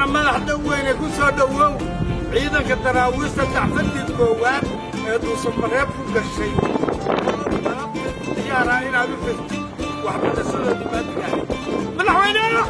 مدح دوين يكون سو دوو عيدا كتراويس تحفلتي الكوان ادو سمريب فوق الشيء يا راين على الفست وحبت السنة دي ما تنحي مدح وينينا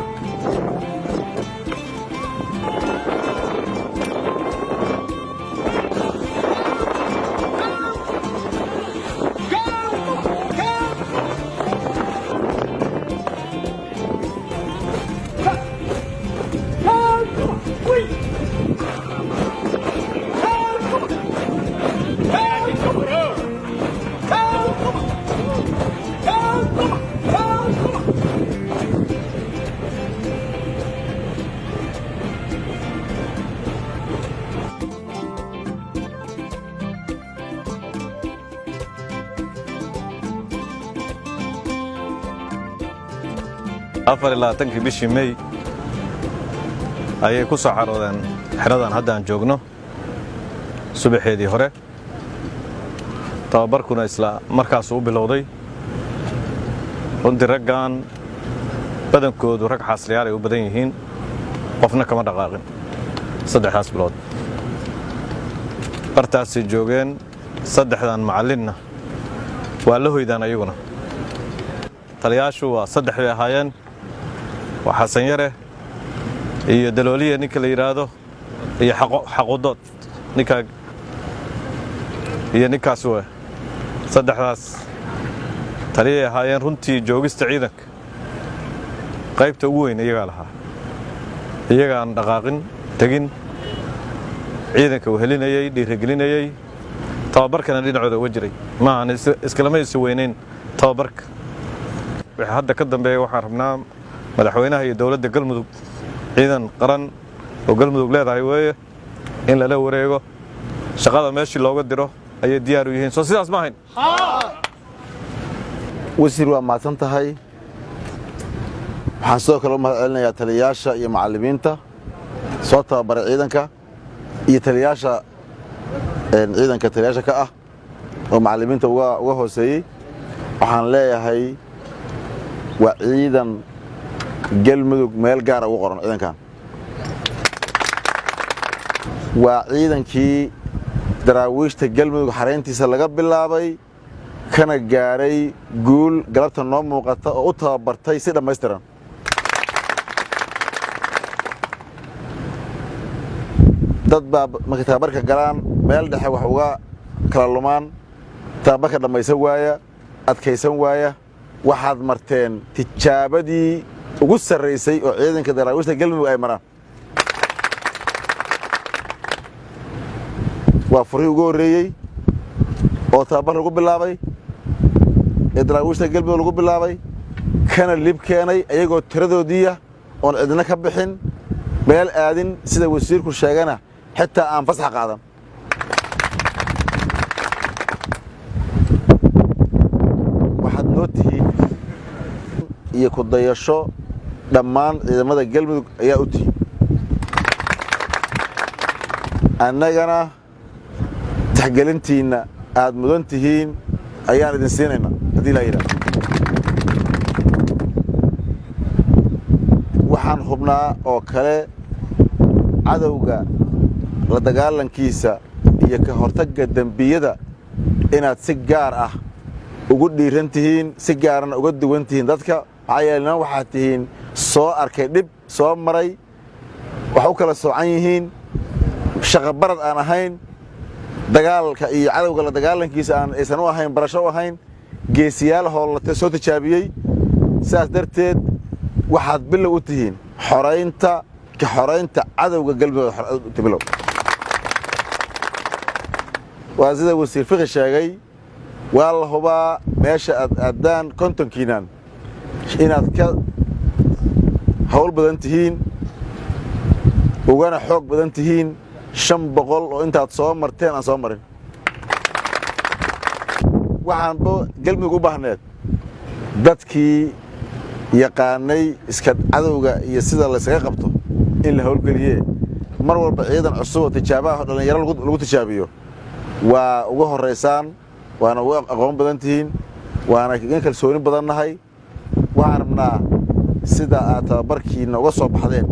afar ilaa tankii bishii May ayay ku soo xaroodeen xiradan hadda aan joogno subaxeedii hore tababarkuna isla markaas uu bilowday runtii raggan badankoodu rag xaasliyaal ay u badan yihiin qofna kama dhaqaaqin saddexdaas bilood bartaasay joogeen saddexdan macallinna waa la hoydaan ayaguna taliyaashu waa saddexdii ahaayeen وحسن يره iyo dalooliye ninka la yiraahdo iyo xaqodood ninkaas waa saddexdaas taliye ahaayeen runtii joogista ciidanka qaybta ugu weyn iyaga lahaa iyaga aan dhaqaaqin tagin ciidanka uu helinayay dhiirigelinayay tababarkana dhinacooda uga jiray ma aan iskalamaysi weynayn tababarka waxa hadda ka dambeeya waxaan rabnaa madaxweynaha iyo dawladda galmudug ciidan qaran oo galmudug leedahay weeye in la wareego shaqada meeshii looga diro ayay diyaar u yihiin soo sidaas ma ahayn wasiir waa maadsan tahay waxaan soo kale u mahadcelinayaa taliyayaasha iyo macallimiinta soo tababaray ciidanka iyo taliyayaasha ka ah oo macallimiinta uga hooseeyey waxaan leeyahay waa ciidan galmudug meel gaar ugu qoran ciidankan waa ciidankii daraawiishta galmudug xareyntiisa laga bilaabay kana gaaray guul galabta noo muuqata oo u tababartay si dhammaystiran dad baa markay tababarka galaan meel dhexe wax uga kala lumaan tababarka dhammaysan waaya adkaysan waaya waxaad marteen tijaabadii ugu sarreysay oo ciidanka daraawiishta galmudug ay maraan waa furihii ugu horreeyey oo tababar lagu bilaabay ee daraawiishta galmudug lagu bilaabay kana lib keenay ayagoo tiradoodiiya oon cidna ka bixin meel aadin sida wasiirku sheegana xitaa aan fasax qaadan waxaad noo tihiin iyo ku dayasho dhammaan ciidamada galmudug ayaa u tihiin annagana taxgelintiinna aad mudan tihiin ayaan idin siinaynaa haddii la yidhaahdo waxaan hubnaa oo kale cadowga la dagaalankiisa iyo ka hortagga dembiyada inaad si gaar ah ugu dhiiran tihiin si gaarana uga duwan tihiin dadka maxaa yeelena waxaad tihiin soo arkay dhib soo maray wax u kala soocan yihiin shaqo barad aan ahayn dagaalka iyo cadowga la dagaalankiisa aysan u ahayn barasho u ahayn geesiyaal hoollate soo tijaabiyey sidaas darteed waxaad bilow u tihiin xoraynta cadowga galmudug bilow waa sida wasiir fiqi sheegay waa la hubaa meesha aad aadaan kontonkiinan inaad ka hawl badan tihiin ugana xoog badan tihiin 500 oo intaad soo marteen aan soo marin waxaanba galmudug u baahneed dadkii yaqaanay iska cadowga iyo sida la isaga qabto in la howlgeliye mar walba ciidan cusub oo tijaabaha dhalinyaro lagu tijaabiyo waa uga horeysaan waana uga aqoon badan tihiin waana kaga kalsooni badan nahay waxaan rabnaa sida aad tababarkiina uga soo baxdeen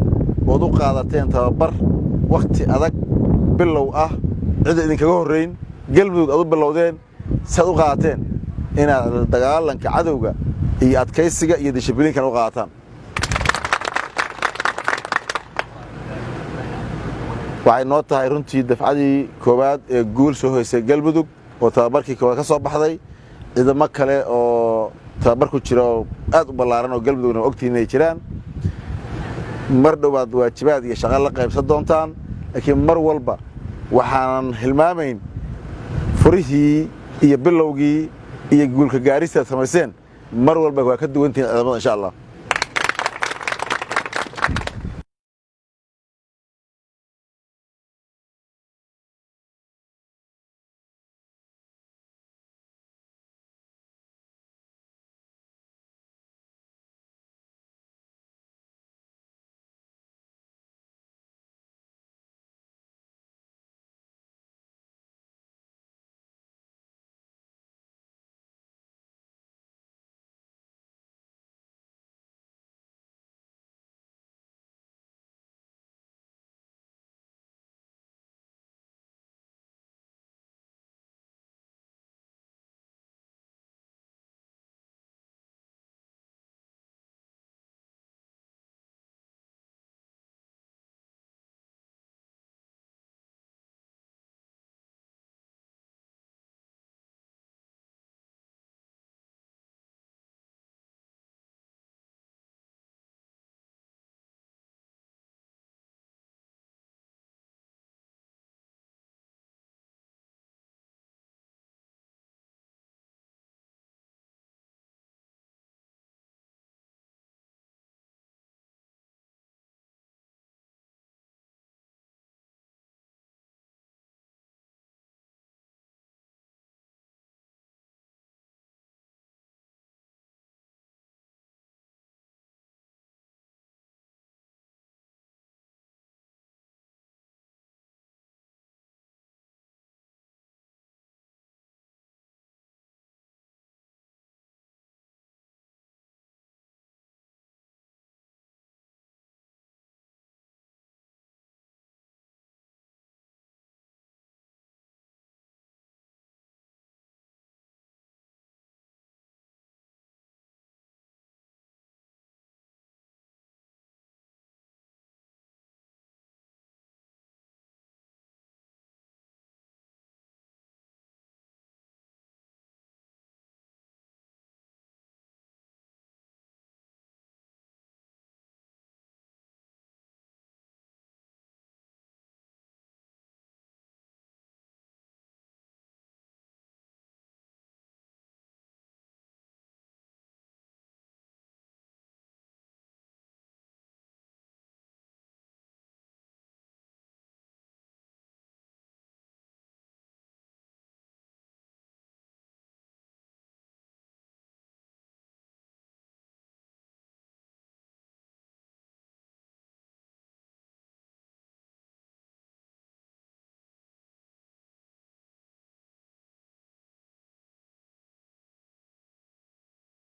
ood u qaadateen tababar wakhti adag bilow ah cid idinkaga horreyn galmudug aad u bilowdeen saad u qaadateen inaad dagaalanka cadowga iyo adkaysiga iyo dishibliinkan u qaadataan waxay noo tahay runtii dafcadii koowaad ee guul soo hoysay galmudug oo tababarkii koowaad ka soo baxday ciidamo kale oo tababar ku jira oo aad u ballaaran oo galmudugna ogtihiin inay jiraan mar dhowaad waajibaad iyo shaqo la qaybsan doontaan laakiin mar walba waxaanan hilmaamayn furihii iyo bilowgii iyo guulka gaaristaad samayseen mar walba waa ka duwantihiin ciidamada insha allah